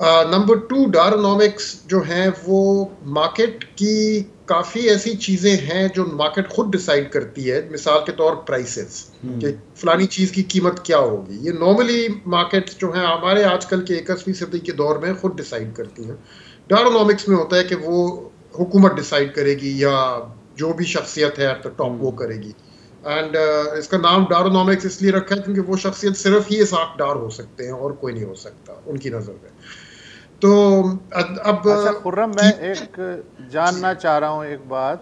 Number 2 ڈارونامکس جو ہیں وہ مارکیٹ کی کافی ایسی چیزیں ہیں جو مارکیٹ خود ڈیسائیڈ کرتی ہے. مثال کے طور پرائسز کہ فلانی چیز کی قیمت کیا ہوگی. یہ نارملی مارکیٹ جو ہیں ہمارے آج کل کے 21ویں صدی کے دور میں خود ڈیسائیڈ کرتی ہیں. ڈارونامکس میں ہوتا ہے کہ وہ حکومت ڈیسائیڈ کرے گی یا جو بھی شخصیت ہے ایٹ دا ٹاپ وہ کرے گی. اینڈ اس کا نام ڈارونامکس اس لیے رکھا ہے کیونکہ وہ شخصیت صرف ہی اسحاق ڈار ہو سکتے ہیں اور کوئی نہیں ہو سکتا ان کی نظر میں. تو اب خرم میں ایک جاننا چاہ رہا ہوں ایک بات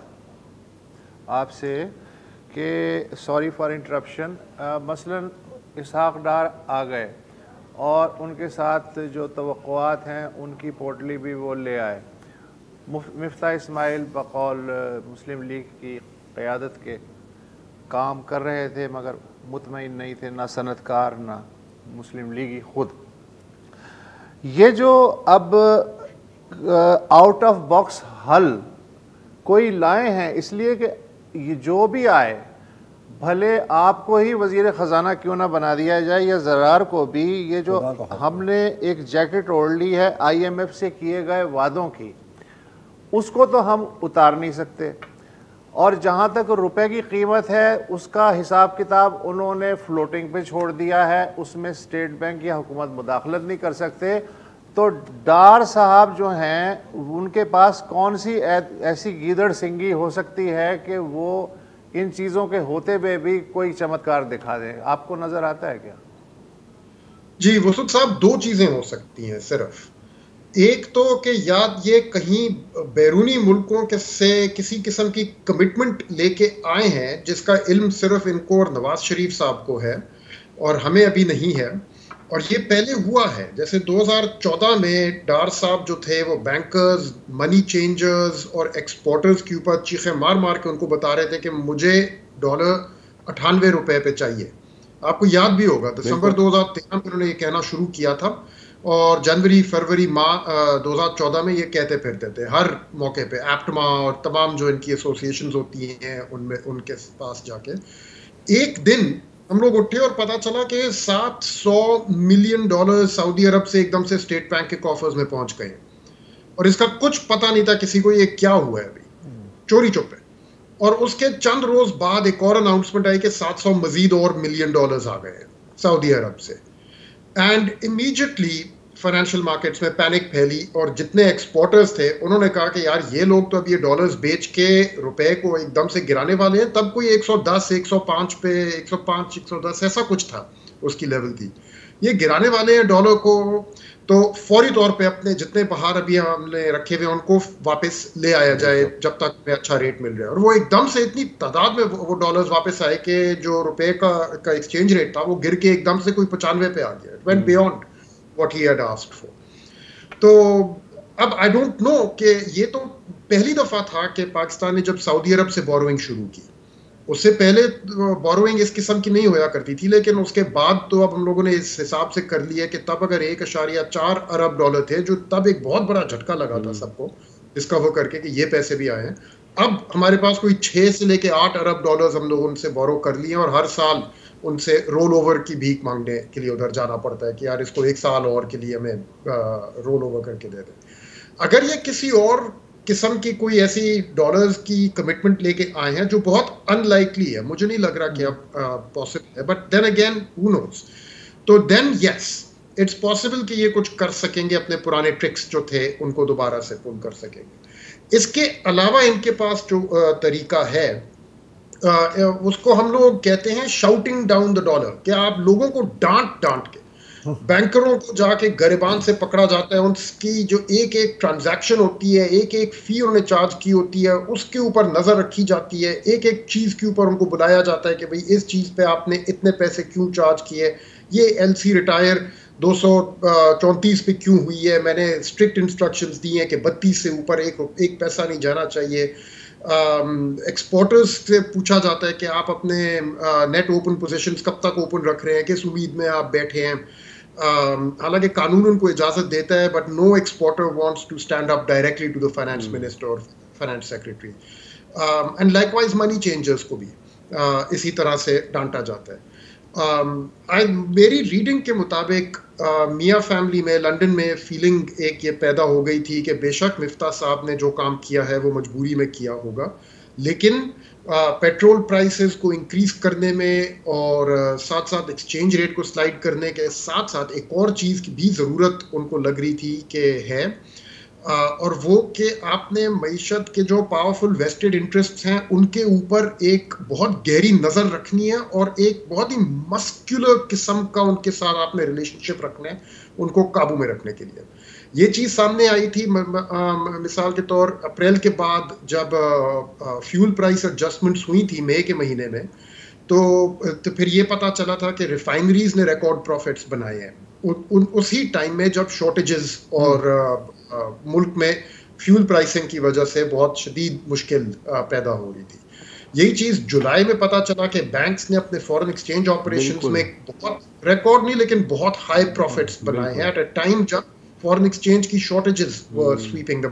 آپ سے کہ سوری فار انٹرپشن، مثلا اسحاق ڈار آ گئے اور ان کے ساتھ جو توقعات ہیں ان کی پورٹلی بھی وہ لے آئے. مفتاح اسماعیل بقول مسلم لیگ کی قیادت کے کام کر رہے تھے مگر مطمئن نہیں تھے، نہ صنعت کار نہ مسلم لیگی خود. یہ جو اب آؤٹ آف باکس حل کوئی لائے ہیں اس لیے کہ یہ جو بھی آئے بھلے آپ کو ہی وزیر خزانہ کیوں نہ بنا دیا جائے یا زرار کو بھی، یہ جو ہم نے ایک جیکٹ اوڑھ لی ہے آئی ایم ایف سے کیے گئے وعدوں کی، اس کو تو ہم اتار نہیں سکتے. اور جہاں تک روپے کی قیمت ہے اس کا حساب کتاب انہوں نے فلوٹنگ پہ چھوڑ دیا ہے، اس میں اسٹیٹ بینک یا حکومت مداخلت نہیں کر سکتے. تو ڈار صاحب جو ہیں ان کے پاس کون سی ایسی گیدڑ سنگی ہو سکتی ہے کہ وہ ان چیزوں کے ہوتے ہوئے بھی کوئی چمتکار دکھا دیں؟ آپ کو نظر آتا ہے کیا؟ جی وسط صاحب، 2 چیزیں ہو سکتی ہیں صرف. ایک تو کہ یا یہ کہیں بیرونی ملکوں کے سے کسی قسم کی کمٹمنٹ لے کے آئے ہیں جس کا علم صرف ان کو اور نواز شریف صاحب کو ہے اور ہمیں ابھی نہیں ہے. اور یہ پہلے ہوا ہے، جیسے 2014 میں ڈار صاحب جو تھے وہ بینکرز، منی چینجرز اور ایکسپورٹرز کے اوپر چیخیں مار مار کے ان کو بتا رہے تھے کہ مجھے $98 پہ چاہیے. آپ کو یاد بھی ہوگا دسمبر 2013 میں انہوں نے یہ کہنا شروع کیا تھا اور جنوری فروری ماہ 2014 میں یہ کہتے پھرتے تھے ہر موقع پہ. ایپٹما اور تمام جو ان کی ایسوسیشنز ہوتی ہیں ان میں ان کے پاس جا کے ایک دن ہم لوگ اٹھے اور پتا چلا کہ $700 ملین سعودی عرب سے ایک دم سے اسٹیٹ بینک کے کافرز میں پہنچ گئے اور اس کا کچھ پتا نہیں تھا کسی کو یہ کیا ہوا ہے ابھی، چوری چپے. اور اس کے چند روز بعد ایک اور اناؤنسمنٹ آئی کہ 700 مزید اور ملین ڈالرز آ گئے سعودی عرب سے. اینڈ امیجیٹلی فائنینشیل مارکیٹس میں پینک پھیلی اور جتنے ایکسپورٹرز تھے انہوں نے کہا کہ یار یہ لوگ تو اب یہ ڈالرز بیچ کے روپے کو ایک دم سے گرانے والے ہیں. تب کوئی 110 105 پہ 105 110 ایسا کچھ تھا اس کی لیول تھی. یہ گرانے والے ہیں ڈالر کو، تو فوری طور پہ اپنے جتنے بہار ابھی ہم نے رکھے ہوئے ان کو واپس لے آیا جائے جب تک ہمیں اچھا ریٹ مل رہا ہے. اور وہ ایک دم سے اتنی تعداد میں وہ ڈالرز واپس آئے کہ جو روپے کا ایکسچینج ریٹ تھا وہ گر کے ایک دم سے کوئی 95 پہ آ گیا. It went beyond what he had asked for. تو اب آئی ڈونٹ نو کہ یہ تو پہلی دفعہ تھا کہ پاکستان نے جب سعودی عرب سے بوروئنگ شروع کی. اس سے پہلے بوروئنگ اس قسم کی نہیں ہوا کرتی تھی، لیکن اس کے بعد تو اب ہم لوگوں نے اس حساب سے کر لیا کہ تب اگر $1.4 ارب تھے جو تب ایک بہت بڑا جھٹکا لگا تھا سب کو ڈسکور کر کے کہ یہ پیسے بھی آئے ہیں. اب ہمارے پاس کوئی 6 سے لے کے 8 ارب ڈالرز ہم لوگوں ان سے بورو کر لیے اور ہر سال ان سے رول اوور کی بھیک مانگنے کے لیے ادھر جانا پڑتا ہے کہ یار اس کو 1 سال اور کے لیے ہمیں رول اوور کر کے دے دیں. اگر یہ کسی اور قسم کی کوئی ایسی ڈالرز کی کمٹمنٹ لے کے آئے ہیں جو بہت ان لائکلی ہے، مجھے نہیں لگ رہا کہ اب پاسبل ہے، بٹ دین اگین ہو نوز. تو دین یس اٹس پاسبل کہ یہ کچھ کر سکیں گے، اپنے پرانے ٹرکس جو تھے ان کو دوبارہ سے پل کر سکیں گے. اس کے علاوہ ان کے پاس جو طریقہ ہے اس کو ہم لوگ کہتے ہیں شاؤٹنگ ڈاؤن دا ڈالر، کہ آپ لوگوں کو ڈانٹ ڈانٹ کے بینکروں کو جا کے گریبان سے پکڑا جاتا ہے، ان کی جو ایک ایک ٹرانزیکشن ہوتی ہے، ایک ایک فی انہوں نے چارج کی ہوتی ہے، اس کے اوپر نظر رکھی جاتی ہے، ایک ایک چیز کے اوپر ان کو بلایا جاتا ہے کہ بھئی اس چیز پہ آپ نے اتنے پیسے کیوں چارج کیے، یہ ایل سی ریٹائر 234 پہ کیوں ہوئی ہے، میں نے اسٹرکٹ انسٹرکشنز دی ہیں کہ 32 سے اوپر ایک پیسہ نہیں جانا چاہیے. ایکسپورٹرز سے پوچھا جاتا ہے کہ آپ اپنے نیٹ اوپن پوزیشنز کب تک اوپن رکھ رہے ہیں، کس امید میں آپ بیٹھے ہیں. حالانکہ قانون ان کو اجازت دیتا ہے، but no exporter wants to stand up directly to the finance minister اور finance secretary. And likewise money changers کو بھی اسی طرح سے ڈانٹا جاتا ہے. میری ریڈنگ کے مطابق میاں فیملی میں لنڈن میں فیلنگ ایک یہ پیدا ہو گئی تھی کہ بے شک مفتاح صاحب نے جو کام کیا ہے وہ مجبوری میں کیا ہوگا، لیکن پیٹرول پرائسز کو انکریز کرنے میں اور ساتھ ساتھ ایکسچینج ریٹ کو سلائڈ کرنے کے ساتھ ساتھ ایک اور چیز کی بھی ضرورت ان کو لگ رہی تھی کہ ہے، اور وہ کہ آپ نے معیشت کے جو پاورفل ویسٹڈ انٹرسٹ ہیں ان کے اوپر ایک بہت گہری نظر رکھنی ہے اور ایک بہت ہی مسکولر قسم کا ان کے ساتھ آپ نے ریلیشن شپ رکھنا ہے ان کو قابو میں رکھنے کے لیے. یہ چیز سامنے آئی تھی مثال کے طور اپریل کے بعد جب فیول پرائس ایڈجسٹمنٹس ہوئی تھی مئی کے مہینے میں، تو پھر یہ پتا چلا تھا کہ ریفائنریز نے ریکارڈ پروفٹس بنائے ہیں اسی ٹائم میں جب شارٹیجز اور ملک میں فیول پرائسنگ کی وجہ سے بہت شدید مشکل پیدا ہو رہی تھی. یہی چیز جولائی میں پتا چلا کہ بینکس نے اپنے فورن ایکسچینج آپریشنز میں بہت ریکارڈ نہیں لیکن بہت ہائی پروفٹس بنائے ہیں ایٹ اے ٹائم جب فورن ایکسچینج کی شارٹیجز سویپنگ.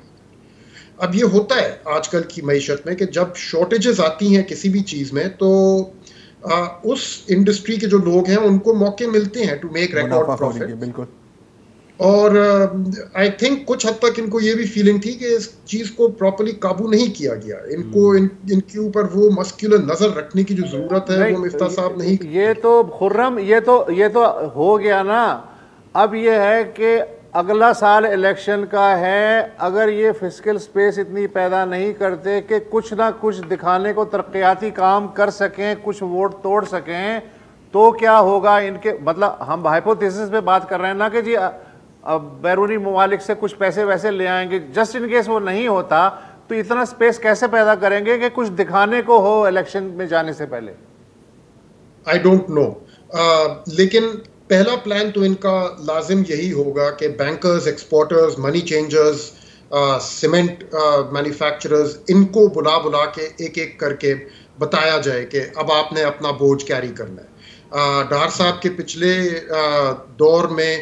اب یہ ہوتا ہے آج کل کی معیشت میں کہ جب شارٹیجز آتی ہیں کسی بھی چیز میں تو اس انڈسٹری کے جو لوگ ہیں ان کو موقع ملتے ہیں ٹو میک ریکارڈ پروفٹ. بالکل. اور آئی تھنک کچھ حد تک ان کو یہ بھی فیلنگ تھی کہ اس چیز کو پراپرلی قابو نہیں کیا گیا، ان کو ان کے اوپر وہ مسکولر نظر رکھنے کی جو ضرورت ہے وہ مفتاح صاحب نہیں. یہ تو خرم یہ تو ہو گیا نا. اب یہ ہے کہ اگلا سال الیکشن کا ہے، اگر یہ فسکل سپیس اتنی پیدا نہیں کرتے کہ کچھ نہ کچھ دکھانے کو ترقیاتی کام کر سکیں، کچھ ووٹ توڑ سکیں، تو کیا ہوگا ان کے مطلب ہم ہائپوتھیسس پہ بات کر رہے ہیں نا کہ جی بیرونی ممالک سے کچھ پیسے ویسے لے آئیں گے، جسٹ ان کیس وہ نہیں ہوتا تو اتنا سپیس کیسے پیدا کریں گے کہ کچھ دکھانے کو ہو الیکشن میں جانے سے پہلے؟ آئی ڈونٹ نو، لیکن پہلا پلان تو ان کا لازم یہی ہوگا کہ بینکرز، ایکسپورٹرز، منی چینجرز، سیمنٹ مینوفیکچررز، ان کو بلا کے ایک ایک کر کے بتایا جائے کہ اب آپ نے اپنا بوجھ کیری کرنا ہے. ڈار صاحب کے پچھلے دور میں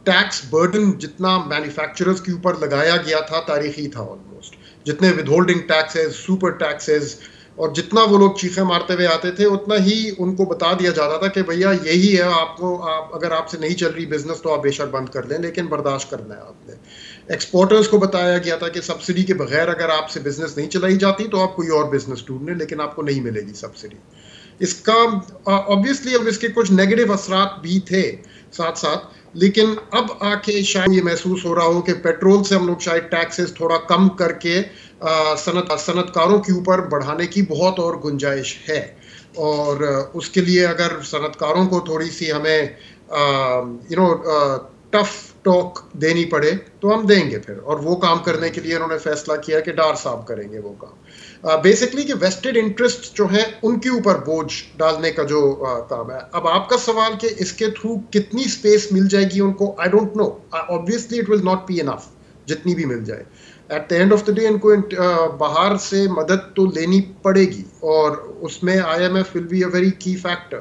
ٹیکس برڈن جتنا مینوفیکچررز کے اوپر لگایا گیا تھا تاریخی تھا آلموسٹ. جتنے with holding taxes, super taxes, اور جتنا وہ لوگ چیخیں مارتے ہوئے آتے تھے اتنا ہی ان کو بتا دیا جاتا تھا کہ بھیا یہی ہے، آپ کو اگر آپ سے نہیں چل رہی بزنس تو آپ بے شک بند کر لیں لیکن برداشت کرنا ہے آپ نے. ایکسپورٹرز کو بتایا گیا تھا کہ سبسڈی کے بغیر اگر آپ سے بزنس نہیں چلائی جاتی تو آپ کوئی اور بزنس ڈھونڈ لیں لیکن آپ کو نہیں ملے گی سبسڈی. اس کا آبویسلی اب اس کے کچھ نیگیٹو اثرات بھی تھے ساتھ ساتھ، لیکن اب آ کے شاید یہ محسوس ہو رہا ہو کہ پیٹرول سے ہم لوگ شاید ٹیکسز تھوڑا کم کر کے صنعت کاروں کے اوپر بڑھانے کی بہت اور گنجائش ہے، اور اس کے لیے اگر صنعت کاروں کو تھوڑی سی ہمیں ٹف ٹاک دینی پڑے تو ہم دیں گے پھر، اور وہ کام کرنے کے لیے انہوں نے فیصلہ کیا کہ ڈار صاحب کریں گے وہ کام. بیسکلی کہ ویسٹڈ انٹرسٹ جو ہیں ان کے اوپر بوجھ ڈالنے کا جو کام ہے. اب آپ کا سوال کہ اس کے تھرو کتنی اسپیس مل جائے گی ان کو، I don't know. Obviously it will not be enough جتنی بھی مل جائے. At the end of the day ان کو باہر سے مدد تو لینی پڑے گی، اور اس میں IMF will be a very key factor.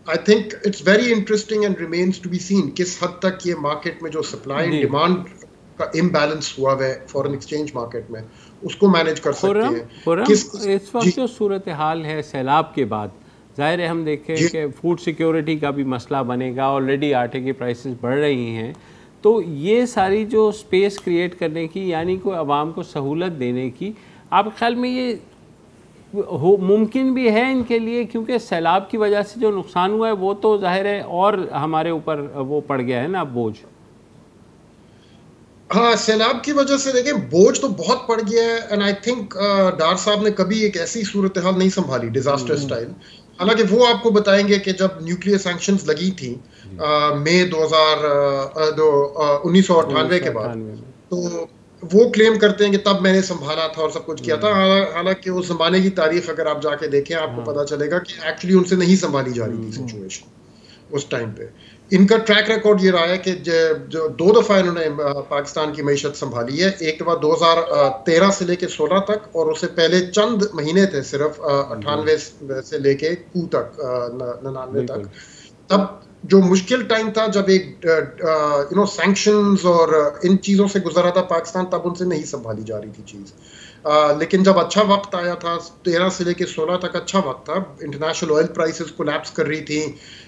I think it's very interesting and remains to be seen کس حد تک یہ مارکیٹ میں جو سپلائی اینڈ ڈیمانڈ کا امبیلنس ہوا ہے فورن ایکسچینج مارکیٹ میں اس کو مینیج کر سکتے ہیں. اس وقت جو صورتحال ہے سیلاب کے بعد، ظاہر ہے ہم دیکھیں کہ فوڈ سیکیورٹی کا بھی مسئلہ بنے گا، آلریڈی آٹے کی پرائسز بڑھ رہی ہیں، تو یہ ساری جو سپیس کریٹ کرنے کی یعنی کوئی عوام کو سہولت دینے کی، آپ کے خیال میں یہ ممکن بھی ہے ان کے لیے؟ کیونکہ سیلاب کی وجہ سے جو نقصان ہوا ہے وہ تو ظاہر ہے اور ہمارے اوپر وہ پڑ گیا ہے نا بوجھ. ہاں، سیلاب کی وجہ سے دیکھیں بوجھ تو بہت پڑ گیا ہے، اینڈ آئی تھنک ڈار صاحب نے کبھی ایک ایسی صورتحال نہیں سنبھالی ڈیزاسٹر سٹائل. حالانکہ وہ آپ کو بتائیں گے کہ جب نیوکلیئر سینکشنز لگی تھیں مئی 1998 کے بعد، تو وہ کلیم کرتے ہیں کہ تب میں نے سنبھالا تھا اور سب کچھ کیا تھا. حالانکہ اس زمانے کی تاریخ اگر آپ جا کے دیکھیں آپ کو پتا چلے گا کہ ایکچولی ان سے نہیں سنبھالی جا رہی تھی سچویشن اس ٹائم پہ. ان کا ٹریک ریکارڈ یہ رہا ہے کہ جو 2 دفعہ انہوں نے پاکستان کی معیشت سنبھالی ہے. ایک دفعہ 2013 سے لے کے 16 تک، اور اس سے پہلے چند مہینے تھے صرف 98 سے لے کے کو تک 99 تک. تب جو مشکل ٹائم تھا جب ایک سینکشنز اور ان چیزوں سے گزرا تھا پاکستان، تب ان سے نہیں سنبھالی جا رہی تھی چیز. لیکن جب اچھا وقت آیا تھا 13 سے لے کے 16 تک اچھا وقت تھا, انٹرنیشنل آئل پرائسز کولیپس کر رہی تھیں,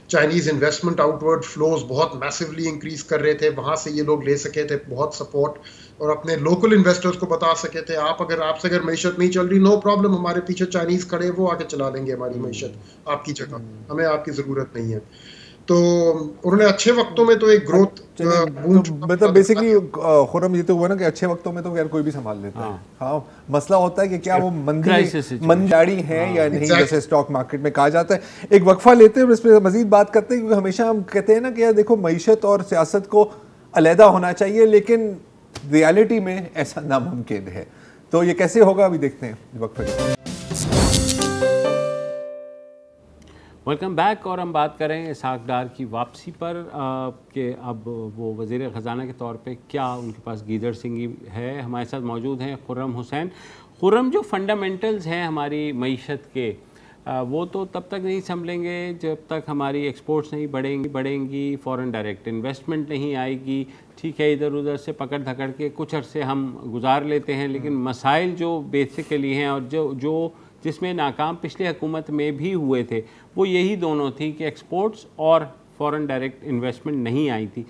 Chinese investment out word flows بہت میسیولی انکریز کر رہے تھے, وہاں سے یہ لوگ لے سکے تھے بہت سپورٹ, اور اپنے لوکل انویسٹرز کو بتا سکے تھے آپ سے اگر معیشت نہیں چل رہی نو پرابلم, ہمارے پیچھے چائنیز کھڑے, وہ آ کے چلا لیں گے ہماری معیشت آپ کی جگہ, ہمیں آپ کی ضرورت نہیں ہے. تو انہوں نے اچھے وقتوں میں تو ایک گروتھ مطلب بیسکلی خرم یہ تو ہوا نا کہ اچھے وقتوں میں تو یار کوئی بھی سنبھال لیتا ہے. ہاں مسئلہ ہوتا ہے کہ کیا وہ مندی ہے یا نہیں, جیسے اسٹاک مارکیٹ میں کہا جاتا ہے. ایک وقفہ لیتے ہیں اور اس پہ مزید بات کرتے ہیں, کیونکہ ہمیشہ ہم کہتے ہیں نا کہ یار دیکھو معیشت اور سیاست کو علیحدہ ہونا چاہیے, لیکن ریالٹی میں ایسا ناممکن ہے. تو یہ کیسے ہوگا ابھی دیکھتے ہیں وقفے. ویلکم بیک, اور ہم بات کریں اسحاق ڈار کی واپسی پر کہ اب وہ وزیر خزانہ کے طور پہ کیا ان کے پاس گیدڑ سنگھی ہے. ہمارے ساتھ موجود ہیں خرم حسین. خرم, جو فنڈامنٹلز ہیں ہماری معیشت کے وہ تو تب تک نہیں سنبھلیں گے جب تک ہماری ایکسپورٹس نہیں بڑھیں گی, فورن ڈائریکٹ انویسٹمنٹ نہیں آئے گی. ٹھیک ہے ادھر ادھر سے پکڑ دھکڑ کے کچھ عرصے ہم گزار لیتے ہیں, لیکن مسائل جو بیسیکلی ہیں اور جو جس میں ناکام پچھلی حکومت میں بھی ہوئے تھے وہ یہی دونوں تھی کہ ایکسپورٹس اور فورن ڈائریکٹ انویسٹمنٹ نہیں آئی تھی.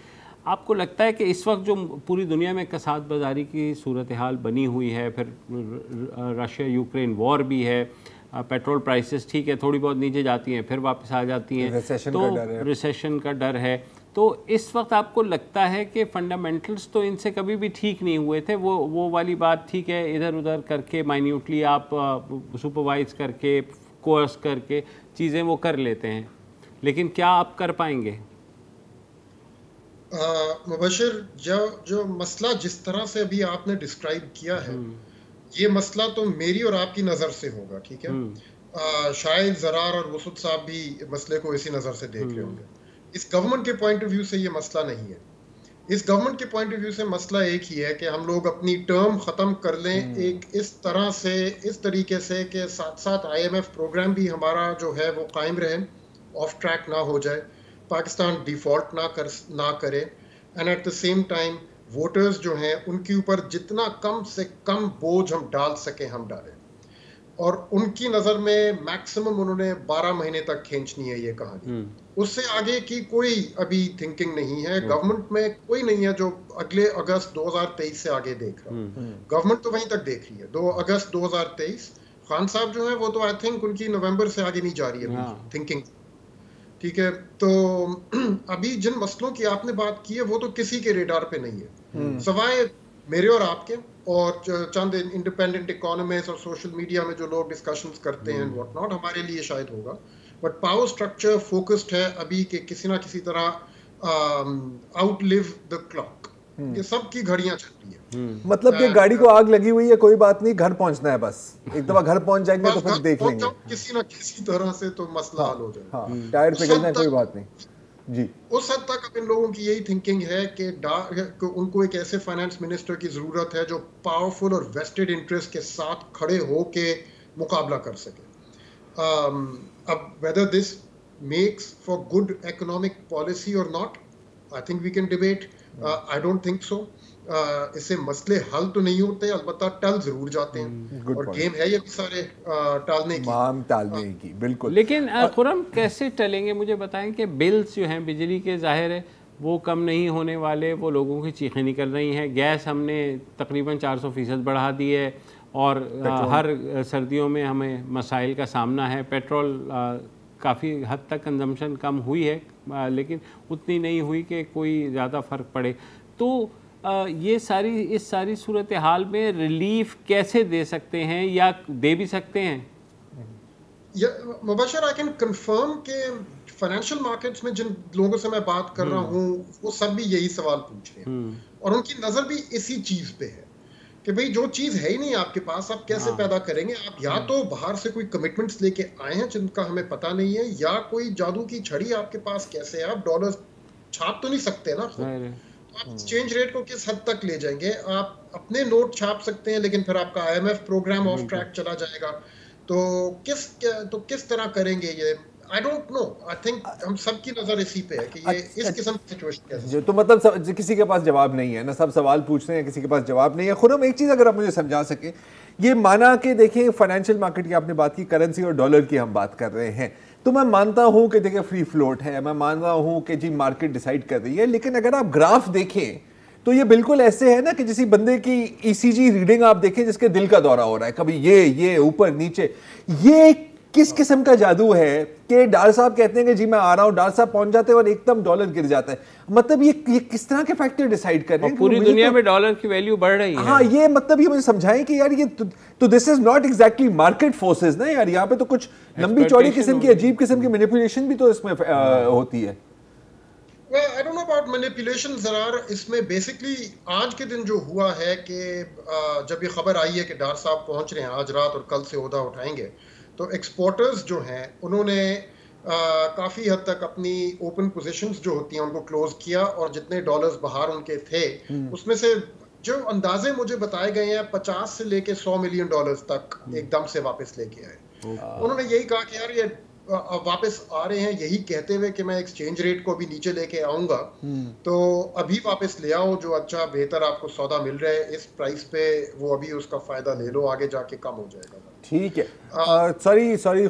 آپ کو لگتا ہے کہ اس وقت جو پوری دنیا میں کساد بازاری کی صورتحال بنی ہوئی ہے, پھر رشیا یوکرین وار بھی ہے, پیٹرول پرائسز ٹھیک ہے تھوڑی بہت نیچے جاتی ہیں پھر واپس آ جاتی ہیں, تو ریسیشن کا ڈر ہے, تو اس وقت آپ کو لگتا ہے کہ فنڈامنٹلز تو ان سے کبھی بھی ٹھیک نہیں ہوئے تھے, وہ والی بات ٹھیک ہے ادھر ادھر کر کے مائنیوٹلی آپ سپروائز کر کے کورس کر کے چیزیں وہ کر لیتے ہیں, لیکن کیا آپ کر پائیں گے؟ مبشر, جو مسئلہ جس طرح سے ابھی آپ نے ڈسکرائب کیا ہے, یہ مسئلہ تو میری اور آپ کی نظر سے ہوگا, ٹھیک ہے, شاید زرار اور وسط صاحب بھی مسئلے کو اسی نظر سے دیکھ رہے ہوں گے. اس گورنمنٹ کے پوائنٹ آف ویو سے یہ مسئلہ نہیں ہے. اس گورنمنٹ کے پوائنٹ آف ویو سے مسئلہ ایک ہی ہے کہ ہم لوگ اپنی ٹرم ختم کر لیں ایک اس طرح سے, اس طریقے سے کہ ساتھ ساتھ IMF پروگرام بھی ہمارا جو ہے وہ قائم رہے, آف ٹریک نہ ہو جائے, پاکستان ڈیفالٹ نہ کرے, and at the same time voters جو ہیں ان کے اوپر جتنا کم سے کم بوجھ ہم ڈال سکیں ہم ڈالیں. اور ان کی نظر میں میکسیمم انہوں نے 12 مہینے تک کھینچنی ہے یہ کہانی, اس سے آگے کی کوئی ابھی تھنکنگ نہیں ہے. گورنمنٹ میں کوئی نہیں ہے جو اگلے اگست 2023 سے آگے دیکھ رہا. گورنمنٹ تو وہیں تک دیکھ رہی ہے 2 اگست 2023. خان صاحب جو ہیں وہ تو آئی تھنک ان کی نومبر سے آگے نہیں جا رہی ہے تھنکنگ, ٹھیک ہے. تو ابھی جن مسئلوں کی آپ نے بات کی ہے وہ تو کسی کے ریڈار پہ نہیں ہے سوائے میرے اور آپ کے, اور چند انڈیپینڈنٹ اکانومسٹ اور سوشل میڈیا میں جو لوگ ڈسکشنز کرتے ہیں واٹ ناٹ, ہمارے لیے شاید ہوگا. بٹ پاور اسٹرکچر فوکسڈ ہے ابھی کہ کسی نہ کسی طرح آؤٹ لیو دا کلاک, یہ سب کی گھڑیاں چل رہی ہیں. مطلب کہ گاڑی کو آگ لگی ہوئی ہے, کوئی بات نہیں, گھر پہنچنا ہے بس, ایک دفعہ گھر پہنچ جائیں گے تو پھر دیکھ لیں گے, کسی نہ کسی طرح سے تو مسئلہ حل ہو جائے گا. ٹائر پہ چلنا ہے کوئی بات نہیں. جی, اس حد تک اب ان لوگوں کی یہی تھنکنگ ہے کہ ان کو ایک ایسے فائنانس منسٹر کی ضرورت ہے جو پاورفل اور ویسٹڈ انٹرسٹ کے ساتھ کھڑے ہو کے مقابلہ کر سکے. اب whether this makes for good economic policy or not, I think we can debate. I don't think so. اس سے مسئلے حل تو نہیں ہوتے, البتہ ٹل ضرور جاتے ہیں, اور گیم ہے یہ سارے ٹالنے کی. بالکل. لیکن خرم کیسے ٹلیں گے مجھے بتائیں کہ بلز جو ہیں بجلی کے ظاہر ہے وہ کم نہیں ہونے والے, وہ لوگوں کی چیخیں نکل رہی ہیں. گیس ہم نے تقریباً 400% بڑھا دی ہے, اور ہر سردیوں میں ہمیں مسائل کا سامنا ہے. پیٹرول کافی حد تک کنزمپشن کم ہوئی ہے, لیکن اتنی نہیں ہوئی کہ کوئی زیادہ فرق پڑے. تو اس ساری صورتحال میں ریلیف کیسے دے سکتے ہیں یا دے بھی سکتے ہیں؟ مبشر, I can confirm کہ فائنینشیل مارکیٹس میں جن لوگوں سے میں بات کر رہا ہوں وہ سب بھی یہی سوال پوچھ رہے ہیں, اور ان کی نظر بھی اسی چیز پہ ہے کہ بھئی جو چیز ہے ہی نہیں آپ کے پاس, آپ کیسے پیدا کریں گے؟ آپ یا تو باہر سے کوئی کمٹمنٹس لے کے آئے ہیں جن کا ہمیں پتہ نہیں ہے, یا کوئی جادو کی چھڑی آپ کے پاس کیسے ہے, آپ ڈالر چھاپ تو نہیں سکتے نا خود, آپ ایکسچینج ریٹ کو کس حد تک لے جائیں گے؟ آپ اپنے نوٹ چھاپ سکتے ہیں لیکن پھر آپ کا IMF پروگرام آف ٹریک چلا جائے گا, تو کس طرح کریں گے یہ؟ I don't know. I think ہم سب کی نظر اسی پہ ہے کہ یہ اس قسم کی سچویشن کیسے. تو مطلب کسی کے پاس جواب نہیں ہے نا, سب سوال پوچھ رہے ہیں, کسی کے پاس جواب نہیں ہے. خرم, ایک چیز اگر آپ مجھے سمجھا سکیں یہ مانا کہ دیکھیں فائنینشیل مارکیٹ کی آپ نے بات کی, کرنسی اور ڈالر کی ہم بات کر رہے ہیں, تو میں مانتا ہوں کہ دیکھیں فری فلوٹ ہے, میں مانتا ہوں کہ جی مارکیٹ ڈیسائیڈ کر رہی ہے, لیکن اگر آپ گراف دیکھیں تو یہ بالکل ایسے ہے نا کہ کسی بندے کی ای سی جی ریڈنگ آپ دیکھیں جس کے دل کا دورہ ہو رہا ہے, کبھی یہ اوپر نیچے. یہ کس قسم کا جادو ہے کہ ڈار صاحب کہتے ہیں کہ جی میں آ رہا ہوں, ڈار صاحب پہنچ جاتے ہیں اور ایک دم ڈالر گر جاتا ہے. مطلب یہ کس طرح کے فیکٹر ڈیسائیڈ کر رہے ہیں؟ پوری دنیا میں ڈالر کی ویلیو بڑھ رہی ہے. ہاں یہ مطلب یہ مجھے سمجھائیں کہ یار یہ تو this is not exactly market forces نا یار, یہاں پہ تو کچھ لمبی چوڑی قسم کی عجیب قسم کی مینیپولیشن بھی تو اس میں ہوتی ہے. I don't know about manipulation زرار. اس میں بیسکلی آج کے دن جو ہوا ہے کہ جب یہ خبر آئی ہے کہ ڈار صاحب پہنچ رہے ہیں آج رات اور کل سے عہدہ اٹھائیں گے, تو ایکسپورٹرز جو ہیں انہوں نے کافی حد تک اپنی اوپن پوزیشنز جو ہوتی ہیں ان کو کلوز کیا, اور جتنے ڈالرز باہر ان کے تھے اس میں سے جو اندازے مجھے بتائے گئے ہیں 50 سے لے کے 100 ملین ڈالرز تک ایک دم سے واپس لے کے آئے. انہوں نے یہی کہا کہ یار یہ واپس آ رہے ہیں یہی کہتے ہوئے کہ میں ایکسچینج ریٹ کو بھی نیچے لے کے آؤں گا, تو ابھی واپس لے آؤ, جو اچھا بہتر آپ کو سودا مل رہا ہے اس پرائس پہ وہ ابھی اس کا فائدہ لے لو, آگے جا کے کم ہو جائے گا. ٹھیک ہے, سوری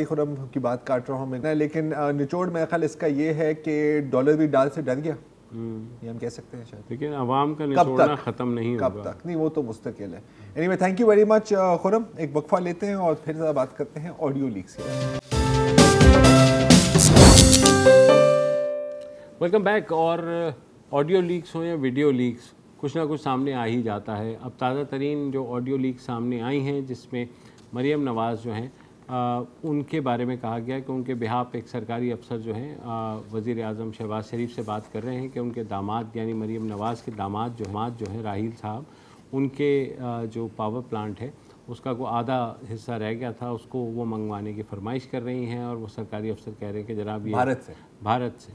خرم کی بات کاٹ رہا ہوں میں, لیکن نچوڑ میرا خیال اس کا یہ ہے کہ ڈالر بھی ڈال سے ڈر گیا, یہ ہم کہہ سکتے ہیں شاید. لیکن عوام کا نچوڑنا ختم نہیں ہوگا. کب تک نہیں, وہ تو مستقل ہے. Anyway thank you very much Khurram. ایک وقفہ لیتے ہیں اور پھر ذرا بات کرتے ہیں آڈیو لیکس کی. Welcome back. اور آڈیو لیکس ہوں یا ویڈیو لیکس, کچھ نہ کچھ سامنے آ ہی جاتا ہے. اب تازہ ترین جو آڈیو لیکس سامنے آئی ہیں جس میں مریم نواز جو ہیں ان کے بارے میں کہا گیا کہ ان کے بہاف ایک سرکاری افسر جو ہیں وزیر اعظم شہباز شریف سے بات کر رہے ہیں کہ ان کے داماد یعنی مریم نواز کے داماد جو ہیں راحیل صاحب, ان کے جو پاور پلانٹ ہے اس کا کوئی آدھا حصہ رہ گیا تھا, اس کو وہ منگوانے کی فرمائش کر رہی ہیں. اور وہ سرکاری افسر کہہ رہے ہیں کہ جناب یہ بھارت سے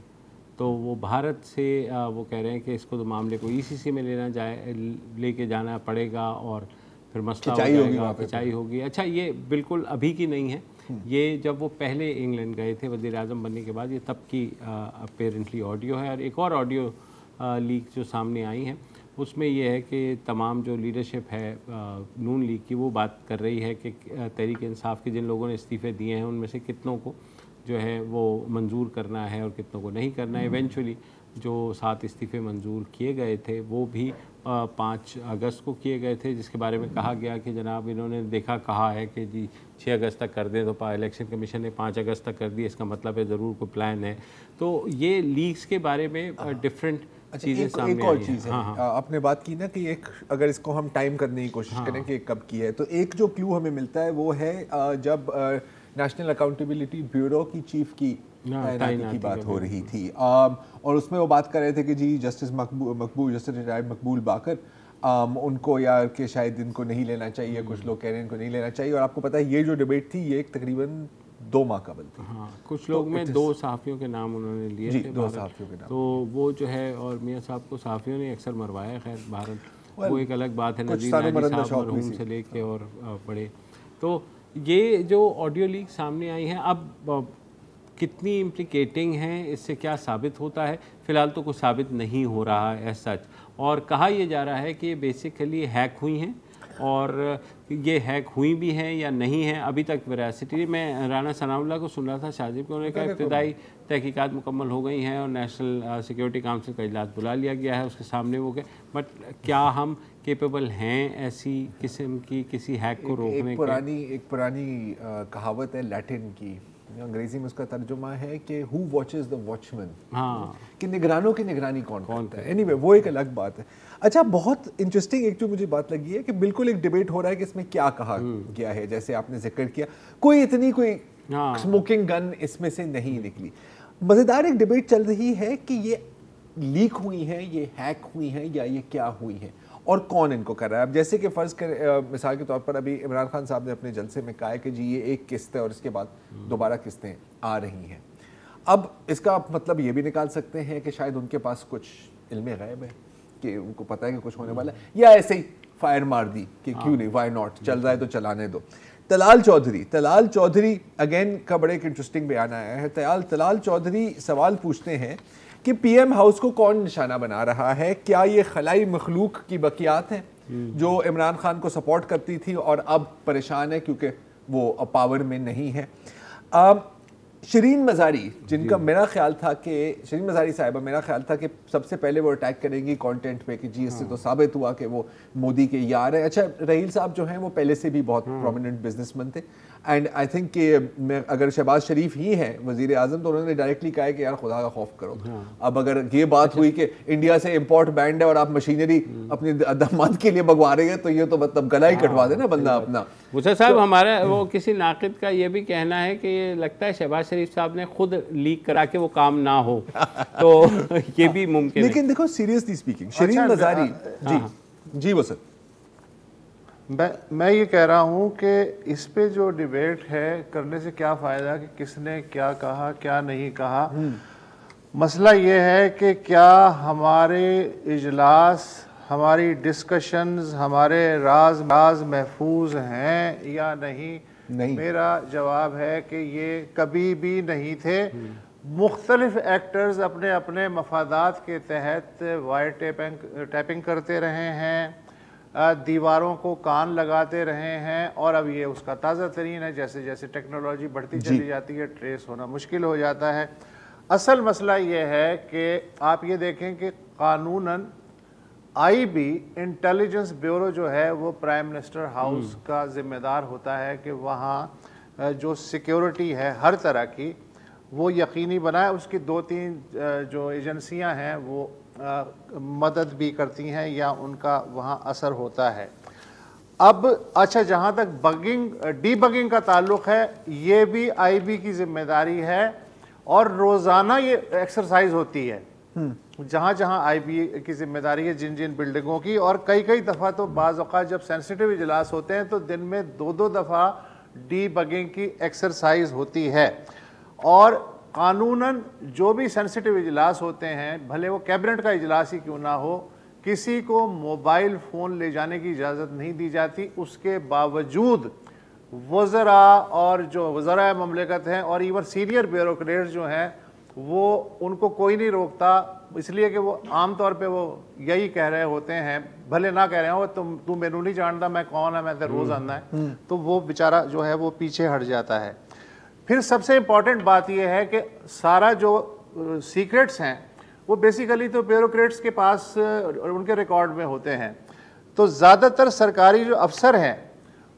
تو وہ بھارت سے وہ کہہ رہے ہیں کہ اس کو تو معاملے کو ای سی سی میں لے کے جانا پڑے گا اور پھر مسئلہ ہو جائے گا, کھچائی ہوگی. اچھا یہ بالکل ابھی کی نہیں ہے, یہ جب وہ پہلے انگلینڈ گئے تھے وزیر اعظم بننے کے بعد, یہ تب کی اپیرنٹلی آڈیو ہے. اور ایک اور آڈیو لیک جو سامنے آئی ہیں اس میں یہ ہے کہ تمام جو لیڈرشپ ہے نون لیگ کی وہ بات کر رہی ہے کہ تحریک انصاف کے جن لوگوں نے استعفے دیے ہیں ان میں سے کتنوں کو جو ہے وہ منظور کرنا ہے اور کتنوں کو نہیں کرنا ہے. ایونچولی جو 7 استعفے منظور کیے گئے تھے وہ بھی 5 اگست کو کیے گئے تھے, جس کے بارے میں کہا گیا کہ جناب انہوں نے کہا ہے کہ جی 6 اگست تک کر دیں, تو الیکشن کمیشن نے 5 اگست تک کر دی, اس کا مطلب ہے ضرور کوئی پلان ہے. تو یہ لیگز کے بارے میں ڈفرینٹ چیزیں سامنے آئی ہیں. ایک اور چیز ہے, آپ نے بات کی نا کہ ایک اگر اس کو ہم ٹائم کرنے کی کوشش کریں کہ کب کی ہے, تو ایک جو کلو ہمیں ملتا ہے وہ ہے جب نیشنل اکاؤنٹیبلٹی بیورو کی چیف کی تعیناتی کی بات ہو رہی تھی, اور اس میں وہ بات کر رہے تھے کہ جی جسٹس ریٹائرڈ مقبول باقر ان کو یار کہ شاید ان کو نہیں لینا چاہیے, کچھ لوگ کہہ رہے ہیں ان کو نہیں لینا چاہیے. اور آپ کو پتہ ہے یہ جو ڈیبیٹ تھی یہ تقریباً 2 ماہ قبل تھی. ہاں, کچھ لوگ میں 2 صحافیوں کے نام انہوں نے لیے تھے, 2 صحافیوں کے نام, تو وہ جو ہے, اور میاں صاحب کو صحافیوں نے اکثر مروایا. خیر بھارت وہ ایک الگ بات ہے, نذیر ناجی صاحب مرحوم سے لے کے اور بڑے. تو یہ جو آڈیو لیک سامنے آئی ہیں اب کتنی امپلیکیٹنگ ہیں, اس سے کیا ثابت ہوتا ہے؟ فی الحال تو کچھ ثابت نہیں ہو رہا ہے ایز سچ, اور کہا یہ جا رہا ہے کہ یہ بیسیکلی ہیک ہوئی ہیں, اور یہ ہیک ہوئی بھی ہیں یا نہیں ہیں ابھی تک ویراسٹی. میں رانا ثناء اللہ کو سن رہا تھا شاذب کو, انہوں نے کہا ابتدائی تحقیقات مکمل ہو گئی ہیں اور نیشنل سیکیورٹی کاؤنسل کا اجلاس بلا لیا گیا ہے, اس کے سامنے وہ کہ بٹ کیا ہم کیپیبل ہیں ایسی قسم کی کسی ہیک کو روکنے کے؟ ایک پرانی کہاوت ہے لیٹن کی, انگریزی میں اس کا ترجمہ ہے کہ ہو واچز دا واچمین, ہاں کہ نگرانوں کی نگرانی کون کرتا ہے. اینی وے وہ ایک الگ بات ہے. اچھا بہت انٹرسٹنگ ایک جو مجھے بات لگی ہے کہ بالکل ایک ڈیبیٹ ہو رہا ہے کہ اس میں کیا کہا گیا ہے, جیسے آپ نے ذکر کیا کوئی اسموکنگ گن اس میں سے نہیں نکلی. مزیدار ایک ڈیبیٹ چل رہی ہے کہ یہ لیک ہوئی ہیں, یہ ہیک ہوئی ہیں, یا یہ کیا ہوئی ہیں اور کون ان کو کر رہا ہے. اب جیسے کہ فرض کر مثال کے طور پر ابھی عمران خان صاحب نے اپنے جلسے میں کہا ہے کہ جی یہ ایک قسط ہے اور اس کے بعد دوبارہ قسطیں آ رہی ہیں. اب اس کا مطلب یہ بھی نکال سکتے ہیں کہ شاید ان کے پاس کچھ علم غیب ہے کہ ان کو پتہ ہے کہ کچھ ہونے والا ہے, یا ایسے ہی فائر مار دی کہ کیوں نہیں, وائی ناٹ, چل رہا ہے تو چلانے دو. طلال چودھری اگین کا بڑے ایک انٹرسٹنگ بیان آیا ہے. طلال چودھری سوال پوچھتے ہیں کہ پی ایم ہاؤس کو کون نشانہ بنا رہا ہے, کیا یہ خلائی مخلوق کی بقیات ہیں جو عمران خان کو سپورٹ کرتی تھی اور اب پریشان ہے کیونکہ وہ پاور میں نہیں ہے. شرین مزاری جن کا میرا خیال تھا کہ شرین مزاری صاحبہ میرا خیال تھا کہ سب سے پہلے وہ اٹیک کریں گی کانٹینٹ پہ کہ جی اس سے تو ثابت ہوا کہ وہ مودی کے یار ہیں. اچھا رحیل صاحب جو ہیں وہ پہلے سے بھی بہت پرومیننٹ بزنس مین تھے اینڈ آئی تھنک کہ اگر شہباز شریف ہی ہیں وزیر اعظم تو انہوں نے ڈائریکٹلی کہا ہے کہ یار خدا کا خوف کرو. اب اگر یہ بات ہوئی کہ انڈیا سے امپورٹ بینڈ ہے اور آپ مشینری اپنی داماد کے لیے منگوا رہے ہیں تو یہ تو مطلب گلا ہی کٹوا دے نا بندہ اپنا. موسیٰ صاحب ہمارا وہ کسی ناقد کا یہ بھی کہنا ہے کہ یہ لگتا ہے شہباز شریف صاحب نے خود لیک کرا کے وہ کام نہ ہو تو یہ بھی ممکن ہے. لیکن دیکھو سیریسلی اسپیکنگ شرین مزاری جی وہ سر میں یہ کہہ رہا ہوں کہ اس پہ جو ڈیبیٹ ہے کرنے سے کیا فائدہ کہ کس نے کیا کہا کیا نہیں کہا. مسئلہ یہ ہے کہ کیا ہمارے اجلاس ہماری ڈسکشنز ہمارے راز محفوظ ہیں یا نہیں. میرا جواب ہے کہ یہ کبھی بھی نہیں تھے. مختلف ایکٹرز اپنے اپنے مفادات کے تحت وائر ٹیپنگ کرتے رہے ہیں, دیواروں کو کان لگاتے رہے ہیں, اور اب یہ اس کا تازہ ترین ہے. جیسے جیسے ٹیکنالوجی بڑھتی چلی جاتی ہے ٹریس ہونا مشکل ہو جاتا ہے. اصل مسئلہ یہ ہے کہ آپ یہ دیکھیں کہ قانوناً آئی بی انٹیلیجنس بیورو جو ہے وہ پرائم منسٹر ہاؤس کا ذمہ دار ہوتا ہے کہ وہاں جو سیکیورٹی ہے ہر طرح کی وہ یقینی بنائے. اس کی 2-3 جو ایجنسیاں ہیں وہ مدد بھی کرتی ہیں یا ان کا وہاں اثر ہوتا ہے. اب اچھا جہاں تک ڈی بگنگ کا تعلق ہے یہ بھی آئی بی کی ذمہ داری ہے اور روزانہ یہ ایکسرسائز ہوتی ہے جہاں جہاں آئی بی کی ذمہ داری ہے جن بلڈنگوں کی. اور کئی دفعہ تو بعض اوقات جب سینسیٹیو اجلاس ہوتے ہیں تو دن میں 2 دفعہ ڈی بگنگ کی ایکسرسائز ہوتی ہے. اور قانوناً جو بھی سینسیٹیو اجلاس ہوتے ہیں بھلے وہ کیبنٹ کا اجلاس ہی کیوں نہ ہو کسی کو موبائل فون لے جانے کی اجازت نہیں دی جاتی. اس کے باوجود وزراء اور جو وزراء مملکت ہیں اور ایون سینئر بیوروکریٹس جو ہیں وہ ان کو کوئی نہیں روکتا, اس لیے کہ وہ عام طور پہ وہ یہی کہہ رہے ہوتے ہیں بھلے نہ کہہ رہے ہوں تو مینوں نہیں جانتا میں کون ہے میں تو روز آنا ہے, تو وہ بیچارہ جو ہے وہ پیچھے ہٹ جاتا ہے. پھر سب سے امپورٹنٹ بات یہ ہے کہ سارا جو سیکرٹس ہیں وہ بیسیکلی تو بیوروکریٹس کے پاس ان کے ریکارڈ میں ہوتے ہیں. تو زیادہ تر سرکاری جو افسر ہیں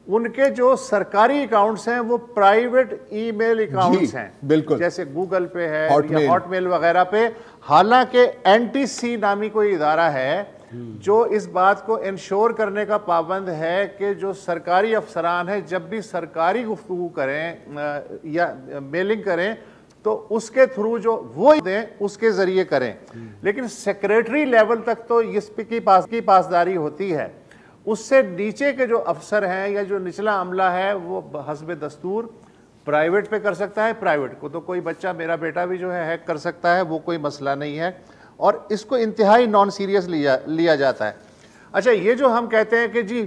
ان کے جو سرکاری اکاؤنٹس ہیں وہ پرائیویٹ ای میل اکاؤنٹس ہیں, بالکل جیسے گوگل پہ ہے یا ہاٹ میل وغیرہ پہ. حالانکہ NTC نامی کوئی ادارہ ہے جو اس بات کو انشور کرنے کا پابند ہے کہ جو سرکاری افسران ہیں جب بھی سرکاری گفتگو کریں یا میلنگ کریں تو اس کے تھرو جو وہ دیں اس کے ذریعے کریں. لیکن سیکریٹری لیول تک تو اس کی پاسداری ہوتی ہے. اس سے نیچے کے جو افسر ہیں یا جو نچلا عملہ ہے وہ حسب دستور پرائیویٹ پہ کر سکتا ہے. پرائیویٹ کو تو کوئی بچہ میرا بیٹا بھی جو ہے ہیک کر سکتا ہے, وہ کوئی مسئلہ نہیں ہے, اور اس کو انتہائی نان سیریس لیا جاتا ہے. اچھا یہ جو ہم کہتے ہیں کہ جی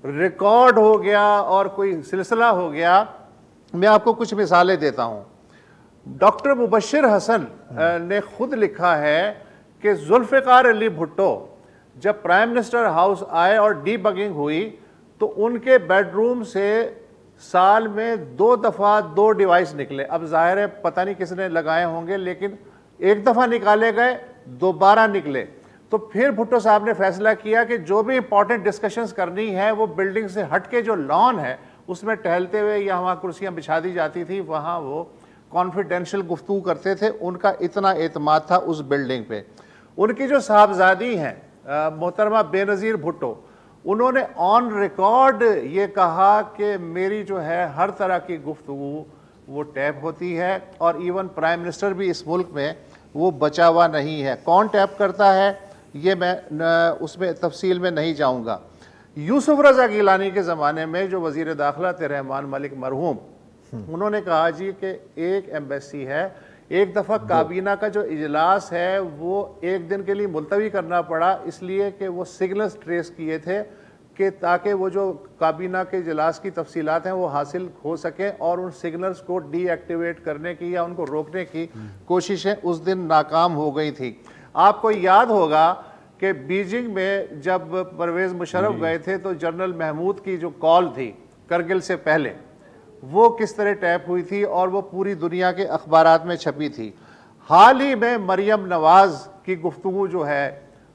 ریکارڈ ہو گیا اور کوئی سلسلہ ہو گیا, میں آپ کو کچھ مثالیں دیتا ہوں. ڈاکٹر مبشر حسن نے خود لکھا ہے کہ ذوالفقار علی بھٹو جب پرائم منسٹر ہاؤس آئے اور ڈی بگنگ ہوئی تو ان کے بیڈ روم سے سال میں 2 دفعہ 2 ڈیوائس نکلے. اب ظاہر ہے پتہ نہیں کس نے لگائے ہوں گے لیکن ایک دفعہ نکالے گئے دوبارہ نکلے. تو پھر بھٹو صاحب نے فیصلہ کیا کہ جو بھی امپورٹنٹ ڈسکشنز کرنی ہے وہ بلڈنگ سے ہٹ کے جو لان ہے اس میں ٹہلتے ہوئے یا وہاں کرسیاں بچھا دی جاتی تھی وہاں وہ کانفیڈینشیل گفتگو کرتے تھے. ان کا اتنا اعتماد تھا اس بلڈنگ پہ. ان کی جو صاحبزادی ہیں محترمہ بے نظیر بھٹو, انہوں نے آن ریکارڈ یہ کہا کہ میری جو ہے ہر طرح کی گفتگو وہ ٹیپ ہوتی ہے, اور ایون پرائم منسٹر بھی اس ملک میں وہ بچا ہوا نہیں ہے. کون ٹیپ کرتا ہے یہ میں اس میں تفصیل میں نہیں جاؤں گا. یوسف رضا گیلانی کے زمانے میں جو وزیر داخلہ تھے رحمان ملک مرحوم, انہوں نے کہا جی کہ ایک ایمبیسی ہے, ایک دفعہ کابینہ کا جو اجلاس ہے وہ 1 دن کے لیے ملتوی کرنا پڑا اس لیے کہ وہ سگنلز ٹریس کیے تھے کہ تاکہ وہ جو کابینہ کے اجلاس کی تفصیلات ہیں وہ حاصل ہو سکیں, اور ان سگنلز کو ڈی ایکٹیویٹ کرنے کی یا ان کو روکنے کی کوششیں اس دن ناکام ہو گئی تھی. آپ کو یاد ہوگا کہ بیجنگ میں جب پرویز مشرف گئے تھے تو جنرل محمود کی جو کال تھی کرگل سے پہلے وہ کس طرح ٹیپ ہوئی تھی اور وہ پوری دنیا کے اخبارات میں چھپی تھی. حال ہی میں مریم نواز کی گفتگو جو ہے